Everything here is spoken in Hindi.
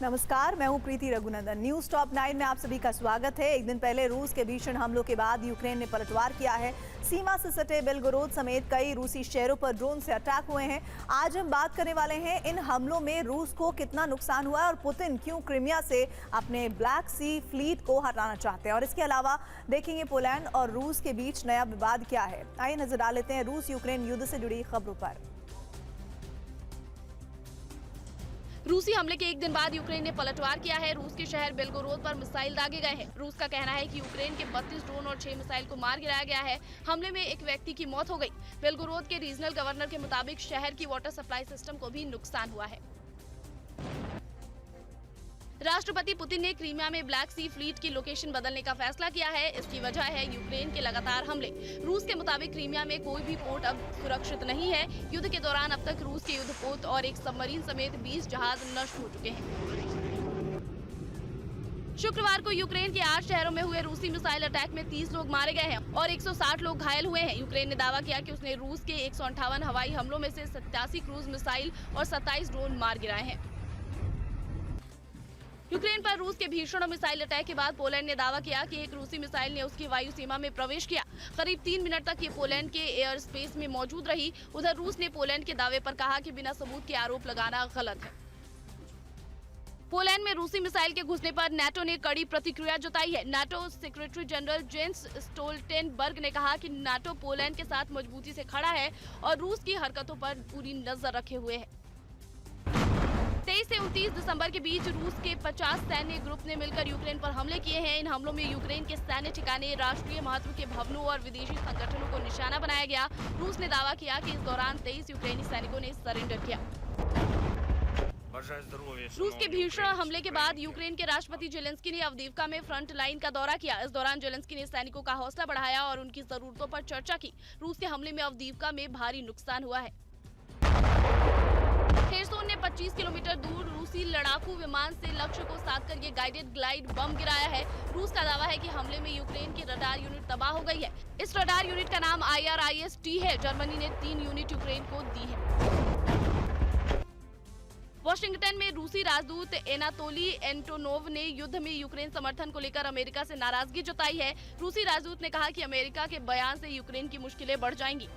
नमस्कार, मैं हूं प्रीति रघुनंदन। न्यूज टॉप 9 में आप सभी का स्वागत है। एक दिन पहले रूस के भीषण हमलों के बाद यूक्रेन ने पलटवार किया है। सीमा से सटे बेलगोरोद समेत कई रूसी शहरों पर ड्रोन से अटैक हुए हैं। आज हम बात करने वाले हैं इन हमलों में रूस को कितना नुकसान हुआ है और पुतिन क्यों क्रीमिया से अपने ब्लैक सी फ्लीट को हटाना चाहते हैं। और इसके अलावा देखेंगे पोलैंड और रूस के बीच नया विवाद क्या है। आइए नजर डाल लेते हैं रूस यूक्रेन युद्ध से जुड़ी खबरों पर। रूसी हमले के एक दिन बाद यूक्रेन ने पलटवार किया है। रूस के शहर बेलगोरोद पर मिसाइल दागे गए हैं। रूस का कहना है कि यूक्रेन के 32 ड्रोन और 6 मिसाइल को मार गिराया गया है। हमले में एक व्यक्ति की मौत हो गई। बेलगोरोद के रीजनल गवर्नर के मुताबिक शहर की वाटर सप्लाई सिस्टम को भी नुकसान हुआ है। राष्ट्रपति पुतिन ने क्रीमिया में ब्लैक सी फ्लीट की लोकेशन बदलने का फैसला किया है। इसकी वजह है यूक्रेन के लगातार हमले। रूस के मुताबिक क्रीमिया में कोई भी पोर्ट अब सुरक्षित नहीं है। युद्ध के दौरान अब तक रूस के युद्धपोत और एक सबमरीन समेत 20 जहाज नष्ट हो चुके हैं। शुक्रवार को यूक्रेन के 8 शहरों में हुए रूसी मिसाइल अटैक में 30 लोग मारे गए हैं और 160 लोग घायल हुए हैं। यूक्रेन ने दावा किया कि उसने रूस के 158 हवाई हमलों में से 87 क्रूज मिसाइल और 27 ड्रोन मार गिराए हैं। यूक्रेन पर रूस के भीषण मिसाइल अटैक के बाद पोलैंड ने दावा किया कि एक रूसी मिसाइल ने उसकी वायु सीमा में प्रवेश किया। करीब 3 मिनट तक ये पोलैंड के एयर स्पेस में मौजूद रही। उधर रूस ने पोलैंड के दावे पर कहा कि बिना सबूत के आरोप लगाना गलत है। पोलैंड में रूसी मिसाइल के घुसने पर नाटो ने कड़ी प्रतिक्रिया जताई है। NATO secretary general Jens Stoltenberg ने कहा कि नाटो पोलैंड के साथ मजबूती से खड़ा है और रूस की हरकतों पर पूरी नजर रखे हुए है। 23 से 29 दिसंबर के बीच रूस के 50 सैन्य ग्रुप ने मिलकर यूक्रेन पर हमले किए हैं। इन हमलों में यूक्रेन के सैन्य ठिकाने, राष्ट्रीय महत्व के भवनों और विदेशी संगठनों को निशाना बनाया गया। रूस ने दावा किया कि इस दौरान 23 यूक्रेनी सैनिकों ने सरेंडर किया। रूस के भीषण हमले के बाद यूक्रेन के राष्ट्रपति जेलेंस्की ने अवदीवका में फ्रंट लाइन का दौरा किया। इस दौरान जेलेंस्की ने सैनिकों का हौसला बढ़ाया और उनकी जरूरतों पर चर्चा की। रूस के हमले में अवदीवका में भारी नुकसान हुआ है। खेरसोन ने 25 किलोमीटर दूर रूसी लड़ाकू विमान से लक्ष्य को साधकर ये गाइडेड ग्लाइड बम गिराया है। रूस का दावा है कि हमले में यूक्रेन की रडार यूनिट तबाह हो गई है। इस रडार यूनिट का नाम IRIS-T है। जर्मनी ने 3 यूनिट यूक्रेन को दी है। वॉशिंगटन में रूसी राजदूत एनातोली एंटोनोव ने युद्ध में यूक्रेन समर्थन को लेकर अमेरिका से नाराजगी जताई है। रूसी राजदूत ने कहा कि अमेरिका के बयान से यूक्रेन की मुश्किलें बढ़ जाएंगी।